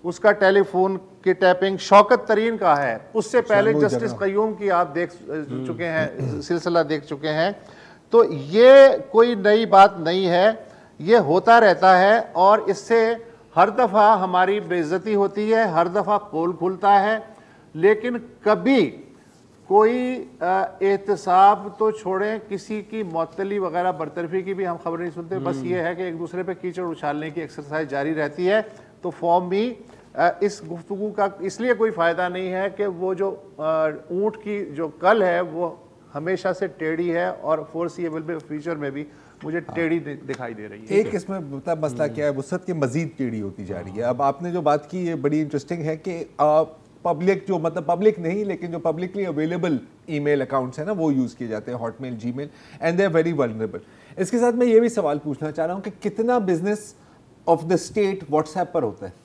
اس کا ٹیلی فون کی ٹیپنگ شوکت ترین کا ہے. اس سے پہلے جسٹس قیوم کی آپ دیکھ چکے ہیں, سلسلہ دیکھ چکے ہیں. تو یہ کوئی نئی بات نہیں ہے, یہ ہوتا رہتا ہے اور اس سے ہر دفعہ ہماری بے عزتی ہوتی ہے, ہر دفعہ پول کھلتا ہے. لیکن کبھی کوئی احتساب تو چھوڑیں, کسی کی معطلی وغیرہ برطرفی کی بھی ہم خبر نہیں سنتے. بس یہ ہے کہ ایک دوسرے پہ کیچڑ اچھالنے کی ایکسرسائز جاری رہتی ہے. تو فارم می اس گفتگو کا اس لیے کوئی فائدہ نہیں ہے کہ وہ جو اونٹ کی جو کل ہے وہ ہمیشہ سے ٹیڑھی ہے اور فورسیبل فیوچر میں بھی مجھے ٹیڑھی دکھائی دے رہی ہے. ایک اس میں مسئلہ کیا ہے, وسعت کے مزید ٹیڑھی ہوتی جا رہی ہے. اب آپ نے جو بات کی یہ بڑی انٹرسٹنگ ہے کہ پبلک جو مطلب پبلک نہیں لیکن جو publicly available email accounts ہیں نا وہ یوز کیے جاتے ہیں, hotmail, gmail, and they are very vulnerable. اس کے ساتھ میں یہ بھی سوال پوچھنا چاہ رہا ہوں کہ کتنا business of the state WhatsApp پر ہوتا ہے,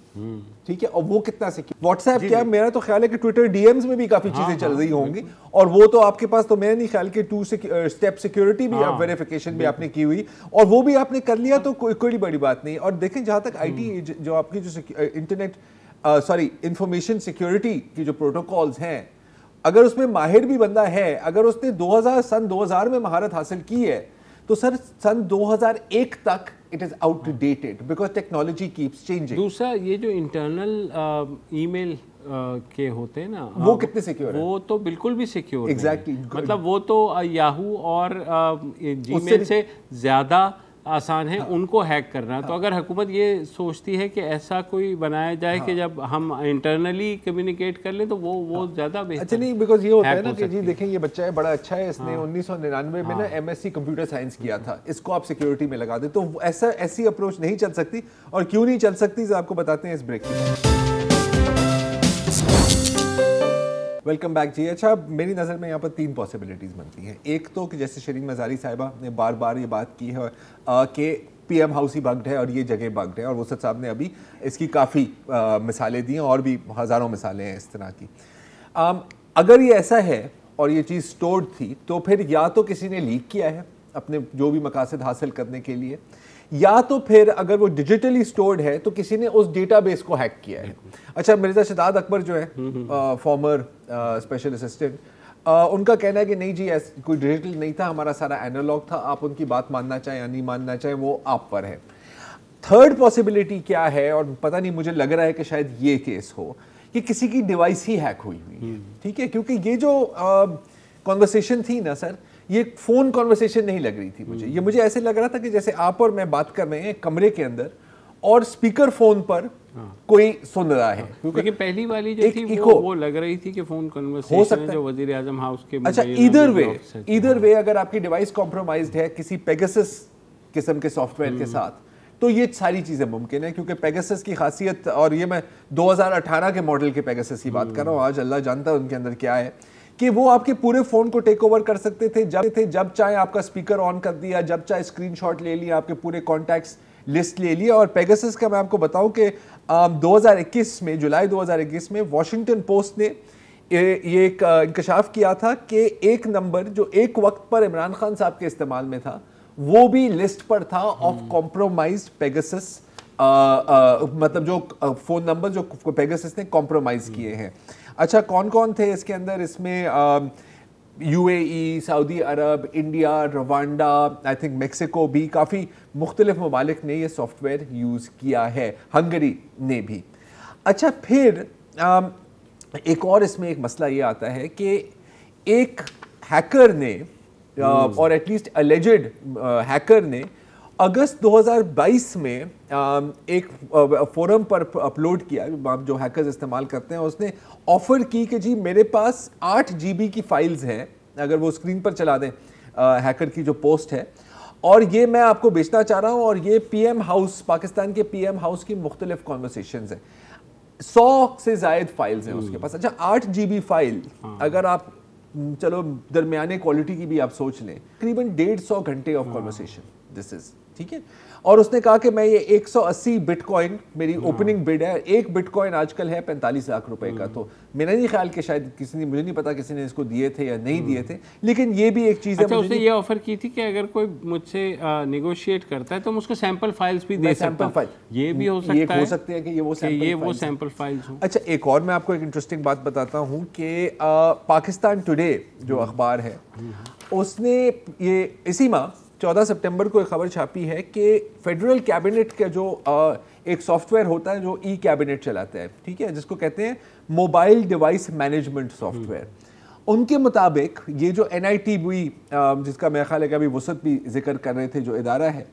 ٹھیک ہے, اور وہ کتنا سیکیور. واٹس ایپ کیا, میرا تو خیال ہے کہ ٹویٹر ڈی ایمز میں بھی کافی چیزیں چل رہی ہوں گی, اور وہ تو آپ کے پاس تو میں نہیں خیال کہ 2 اسٹیپ سیکیورٹی بھی ویریفیکیشن بھی آپ نے کی ہوئی اور وہ بھی آپ نے کر لیا, تو کوئی بڑی بات نہیں. اور دیکھیں جہاں تک آئی ٹی جو آپ کی جو انٹرنیٹ انفارمیشن سیکیورٹی کی جو پروٹوکالز ہیں, اگر اس میں ماہر بھی بندہ ہے, اگر اس نے سن 2000 میں مہارت حاصل کی ہے تو سر سن 2001 تک it is outdated because technology keeps changing. دوسرا یہ جو انٹرنل ای میل کے ہوتے ہیں نا وہ کتنے سیکیور ہیں؟ وہ تو بالکل بھی سیکیور نہیں. Exactly. مطلب وہ تو یاہو اور جی میل سے زیادہ آسان ہے ان کو ہیک کرنا. تو اگر حکومت یہ سوچتی ہے کہ ایسا کوئی بنایا جائے کہ جب ہم انٹرنلی کمیونیکیٹ کر لیں تو وہ زیادہ بہتر. اچھا نہیں, بیکاز یہ ہوتا ہے نا کہ جی دیکھیں یہ بچہ ہے بڑا اچھا ہے, اس نے 1999 میں نا M S C computer science کیا تھا, اس کو آپ سیکیورٹی میں لگا دیں. تو ایسی اپروچ نہیں چل سکتی, اور کیوں نہیں چل سکتی آپ کو بتاتے ہیں اس بریک کی. ویلکم بیک جی. اچھا, میری نظر میں یہاں پر 3 پاسبلٹیز بنتی ہیں. ایک تو کہ جیسے شرین مزاری صاحبہ نے بار بار یہ بات کی ہے کہ پی ایم ہاؤس ہی بگڈ ہے اور یہ جگہ بگڈ ہے, اور وسعت صاحب نے ابھی اس کی کافی مثالیں دی ہیں, اور بھی ہزاروں مثالیں ہیں اس طرح کی. اگر یہ ایسا ہے اور یہ چیز سٹورڈ تھی تو پھر یا تو کسی نے لیک کیا ہے اپنے جو بھی مقاصد حاصل کرنے کے لیے, یا تو پھر اگر وہ ڈیجیٹلی سٹورڈ ہے تو کسی نے اس ڈیٹا بیس کو ہیک کیا ہے. اچھا, مرزا شداد اکبر جو ہے فارمر اسپیشل اسسٹنٹ, ان کا کہنا ہے کہ نہیں جی کوئی ڈیجیٹل نہیں تھا, ہمارا سارا اینالاگ تھا, آپ ان کی بات ماننا چاہیں یا نہیں ماننا چاہیں وہ آپ پر ہے. تھرڈ پاسبلٹی کیا ہے, اور پتہ نہیں مجھے لگ رہا ہے کہ شاید یہ کیس ہو کہ کسی کی ڈیوائس ہی ہیک ہوئی ہوئی ہے, ٹھیک ہے, کیونکہ یہ جو کنورسیشن تھی نا سر, یہ فون کنورسیشن نہیں لگ رہی تھی مجھے. یہ مجھے ایسے لگ رہا تھا کہ جیسے آپ اور میں بات کر رہے ہیں کمرے کے اندر اور اسپیکر فون پر کوئی سن رہا ہے. لیکن پہلی والی جو تھی وہ لگ رہی تھی کہ فون کنورسیشن جو وزیر اعظم ہاؤس کے. اچھا, ایدر وے اگر آپ کی ڈیوائس کمپرومائزڈ ہے کسی پیگاسس قسم کے سافٹ ویئر کے ساتھ تو یہ ساری چیزیں ممکن ہیں, کیونکہ پیگاسس کی خاصیت, اور یہ میں 2018 کے ماڈل کے پیگاسس کی بات کر رہا ہوں, آج اللہ جانتا ہے ان کے اندر کیا ہے, کہ وہ آپ کے پورے فون کو ٹیک اوور کر سکتے تھے جب چاہے آپ کا اسپیکر آن کر دیا, جب چاہے اسکرین شاٹ لے لیا, آپ کے پورے کانٹیکٹس لسٹ لے لیا. اور پیگاسس کا میں آپ کو بتاؤں کہ 2021 میں جولائی 2021 میں واشنگٹن پوسٹ نے یہ ایک انکشاف کیا تھا کہ ایک نمبر جو ایک وقت پر عمران خان صاحب کے استعمال میں تھا وہ بھی لسٹ پر تھا آف کمپرومائزڈ پیگاسس, مطلب جو فون نمبر جو پیگاسس نے کمپرومائز کیے ہیں. اچھا, کون کون تھے اس کے اندر؟ اس میں you a E, Saudi Arab, India, Rwanda, I think Mexico بھی, کافی مختلف ممالک نے یہ سافٹ ویئر یوز کیا ہے, ہنگری نے بھی. اچھا, پھر ایک اور اس میں ایک مسئلہ یہ آتا ہے کہ ایک ہیکر نے, اور ایٹ لیسٹ الیجڈ ہیکر نے, اگست 2022 میں ایک فورم پر اپلوڈ کیا جو ہیکرز استعمال کرتے ہیں, اس نے آفر کی کہ جی میرے پاس 8 GB کی فائلز ہیں, اگر وہ اسکرین پر چلا دیں ہیکر کی جو پوسٹ ہے, اور یہ میں آپ کو بیچنا چاہ رہا ہوں, اور یہ پی ایم ہاؤس, پاکستان کے پی ایم ہاؤس کی مختلف کانورسیشنز ہیں, 100 سے زائد فائلز ہیں اس کے پاس. اچھا, 8 GB فائل اگر آپ چلو درمیانے کوالٹی کی بھی آپ سوچ لیں, تقریباً 150 گھنٹے آف کانورسیشن دس از ٹھیک ہے. اور اس نے کہا کہ میں یہ 180 بٹ کوائن میری اوپننگ بڈ ہے. ایک بٹ کوائن آج کل ہے 45 لاکھ روپے کا. تو میرا نہیں خیال کہ شاید کسی نے, مجھے نہیں پتا کسی نے اس کو دیے تھے یا نہیں دیے تھے, لیکن یہ بھی ایک چیز ہے. اس نے یہ آفر کی تھی کہ اگر کوئی مجھ سے نیگوشیٹ کرتا ہے تو اس کو سیمپل فائلز بھی دے سکتا ہوں. یہ بھی ہو سکتا ہے کہ یہ وہ سیمپل فائلز ہوں. اچھا, ایک اور میں آپ کو ایک انٹرسٹنگ بات بتاتا ہوں کہ پاکستان ٹوڈے جو اخبار ہے اس نے یہ اسی ماہ 14 سپٹمبر کو ایک خبر چھاپی ہے کہ فیڈرل کیبنٹ کا جو ایک سافٹ ویئر ہوتا ہے جو ای کیبنٹ چلاتا ہے, ٹھیک ہے, جس کو کہتے ہیں mobile device management software, ان کے مطابق یہ جو NITV جس کا میرا خیال ہے کہ ابھی وسعت بھی ذکر کر رہے تھے جو ادارہ ہے,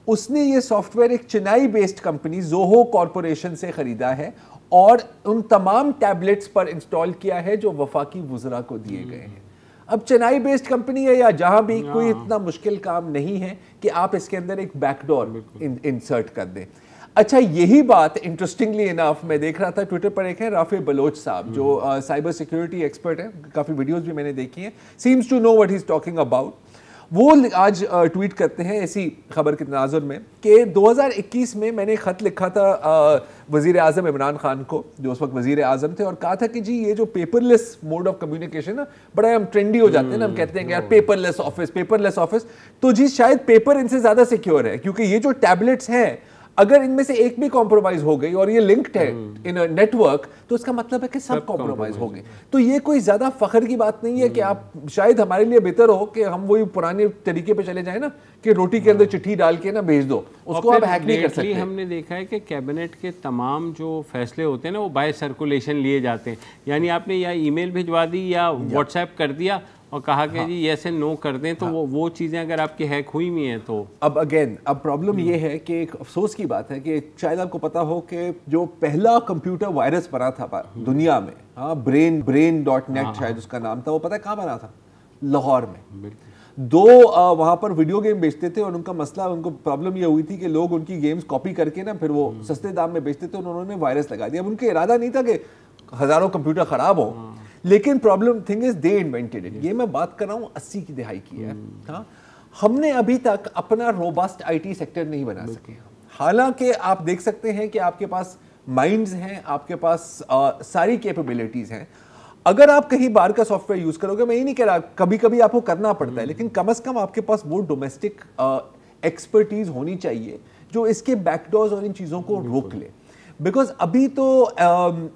اس نے یہ سافٹ ویئر ایک چنائی بیسڈ کمپنی زوہو کارپوریشن سے خریدا ہے اور ان تمام ٹیبلٹس پر انسٹال کیا ہے جو وفاقی وزراء کو دیے گئے ہیں. اب چنائی بیسڈ کمپنی ہے یا جہاں بھی, کوئی اتنا مشکل کام نہیں ہے کہ آپ اس کے اندر ایک بیک ڈور انسرٹ کر دیں. اچھا, یہی بات انٹرسٹنگلی انف میں دیکھ رہا تھا ٹویٹر پر, ایک ہے رافع بلوچ صاحب جو سائبر سیکیورٹی ایکسپرٹ ہیں, کافی ویڈیوز بھی میں نے دیکھی ہیں, seems to know what he is talking about. وہ آج ٹویٹ کرتے ہیں ایسی خبر کے تناظر میں کہ 2021 میں نے خط لکھا تھا وزیر اعظم عمران خان کو جو اس وقت وزیر اعظم تھے, اور کہا تھا کہ جی یہ جو paperless mode of communication نا, بڑا ہم ٹرینڈی ہو جاتے ہیں نا, ہم کہتے ہیں کہ یار پیپر لیس آفس, تو جی شاید پیپر ان سے زیادہ سیکیور ہے, کیونکہ یہ جو ٹیبلٹس ہیں اگر ان میں سے ایک بھی کمپرومائز ہو گئی اور یہ لنکڈ ہے ان نیٹ ورک, تو اس کا مطلب ہے کہ سب کمپرومائز ہو گئے. تو یہ کوئی زیادہ فخر کی بات نہیں ہے کہ آپ, شاید ہمارے لیے بہتر ہو کہ ہم وہی پرانے طریقے پہ چلے جائیں نا کہ روٹی کے اندر چٹھی ڈال کے نا بھیج دو, اس کو آپ ہیک نہیں کر سکتے. ہم نے دیکھا ہے کہ کیبنٹ کے تمام جو فیصلے ہوتے ہیں نا وہ بائی سرکولیشن لیے جاتے ہیں, یعنی آپ نے یا ای میل بھجوا دی یا واٹس ایپ کر دیا اور کہا کہ جی یس اینڈ نو کر دیں, تو وہ چیزیں اگر آپ کی ہیک ہوئی ہوئی ہیں تو اب پرابلم یہ ہے کہ ایک افسوس کی بات ہے کہ شاید آپ کو پتا ہو کہ جو پہلا کمپیوٹر وائرس بنا تھا دنیا میں, brain.net شاید اس کا نام تھا, وہ پتہ ہے کہاں بنا تھا؟ لاہور میں. دو وہاں پر ویڈیو گیم بیچتے تھے اور ان کا مسئلہ, ان کو پرابلم یہ ہوئی تھی کہ لوگ ان کی گیمز کاپی کر کے نا پھر وہ سستے دام میں بیچتے تھے, انہوں نے وائرس لگا دیا. اب ان کا ارادہ نہیں تھا کہ ہزاروں کمپیوٹر خراب ہو, لیکن problem thing is they invented it. یہ میں بات کر رہا ہوں 80 کی دہائی کی ہے. ہاں, ہم نے ابھی تک اپنا روبسٹ IT سیکٹر نہیں بنا سکے, حالانکہ آپ دیکھ سکتے ہیں کہ آپ کے پاس مائنڈز ہیں, آپ کے پاس ساری کیپیبلٹیز ہیں. اگر آپ کہیں باہر کا سافٹ ویئر یوز کرو گے, میں یہ نہیں کہہ رہا, کبھی کبھی آپ کو کرنا پڑتا ہے, لیکن کم از کم آپ کے پاس وہ ڈومیسٹک ایکسپرٹیز ہونی چاہیے جو اس کے بیک ڈورز اور ان چیزوں کو روک لے. بیکاز ابھی تو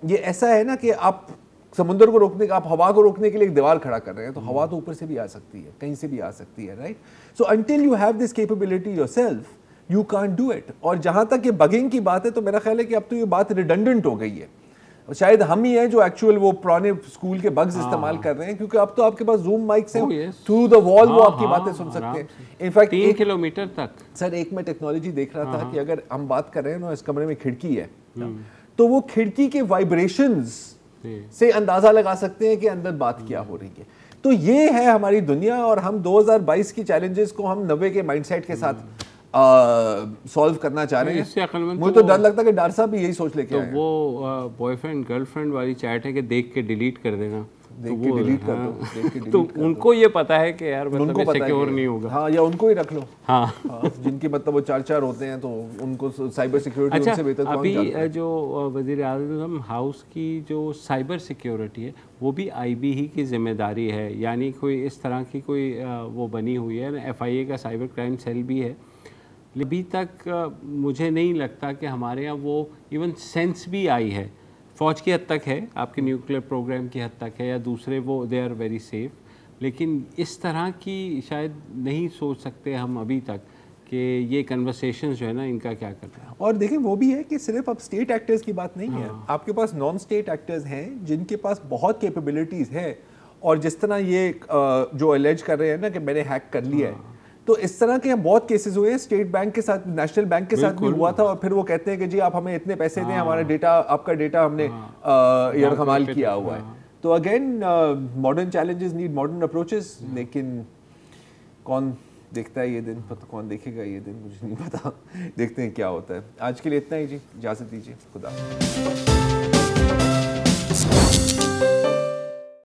یہ ایسا ہے نا کہ آپ سمندر کو روکنے کا, آپ ہوا کو روکنے کے لیے ایک دیوار کھڑا کر رہے ہیں, تو ہوا تو اوپر سے بھی آ سکتی ہے, کہیں سے بھی آ سکتی ہے, right. So until you have this capability your self you can't do it. اور جہاں تک یہ بگنگ کی بات ہے تو میرا خیال ہے کہ اب تو یہ بات ریڈنڈنٹ ہو گئی ہے. شاید ہم ہی ہیں جو ایکچوئل وہ پرانے اسکول کے بگز استعمال کر رہے ہیں, کیونکہ اب تو آپ کے پاس زوم مائکس ہیں, تھرو دا وال وہ آپ کی باتیں سن سکتے ہیں. انفیکٹ 3 کلومیٹر تک. سر ایک میں ٹیکنالوجی دیکھ رہا تھا کہ اگر ہم بات کر رہے ہیں نا, اس کمرے میں کھڑکی ہے, تو وہ کھڑکی کے وائبریشنز سے اندازہ لگا سکتے ہیں کہ اندر بات کیا ہو رہی ہے. تو یہ ہے ہماری دنیا, اور ہم 2022 کی چیلنجز کو ہم 90 کے مائنڈ سیٹ کے ساتھ سولو کرنا چاہ رہے ہیں. مجھے تو ڈر لگتا ہے کہ ڈار صاحب بھی یہی سوچ لے کے آئے ہیں. تو وہ بوائے فرینڈ گرل فرینڈ والی چیٹ ہے کہ دیکھ کے ڈیلیٹ کر دینا, دیکھ کے ڈیلیٹ کر دو, تو ان کو یہ پتا ہے کہ یار مطلب سیکیور نہیں ہوگا. ہاں, یا ان کو ہی رکھ لو, ہاں, جن کی مطلب وہ 4 ہوتے ہیں, تو ان کو سائبر سیکیورٹی ان سے بہتر کون جانتا ہے. ابھی جو وزیر اعظم ہاؤس کی جو سائبر سیکیورٹی ہے وہ بھی IB ہی کی ذمہ داری ہے, یعنی کوئی اس طرح کی کوئی وہ بنی ہوئی ہے, FIA کا سائبر کرائم سیل بھی ہے. ابھی تک مجھے نہیں لگتا کہ ہمارے یہاں وہ ایون سینس بھی آئی ہے. فوج کی حد تک ہے, آپ کے نیوکلیر پروگرام کی حد تک ہے, یا دوسرے وہ دے آر ویری سیف, لیکن اس طرح کی شاید نہیں سوچ سکتے ہم ابھی تک کہ یہ کنورسیشنز جو ہے نا ان کا کیا کرنا ہے. اور دیکھیں وہ بھی ہے کہ صرف اب اسٹیٹ ایکٹرز کی بات نہیں ہے, آپ کے پاس نان اسٹیٹ ایکٹرز ہیں جن کے پاس بہت کیپیبلٹیز ہے, اور جس طرح یہ جو الیج کر رہے ہیں نا کہ میں نے ہیک کر لیا ہے, تو اس طرح کے بہت کیسز ہوئے ہیں. اسٹیٹ بینک کے ساتھ, نیشنل بینک کے ساتھ بھی ہوا تھا, اور پھر وہ کہتے ہیں کہ جی آپ ہمیں اتنے پیسے دیں, ہمارا ڈیٹا, آپ کا ڈیٹا ہم نے یرغمال کیا ہوا ہے. تو again modern challenges need modern approaches, لیکن کون دیکھتا ہے یہ دن, کون دیکھے گا یہ دن, مجھے نہیں پتا. دیکھتے ہیں کیا ہوتا ہے. آج کے لیے اتنا ہی جی, اجازت دیجیے, خدا.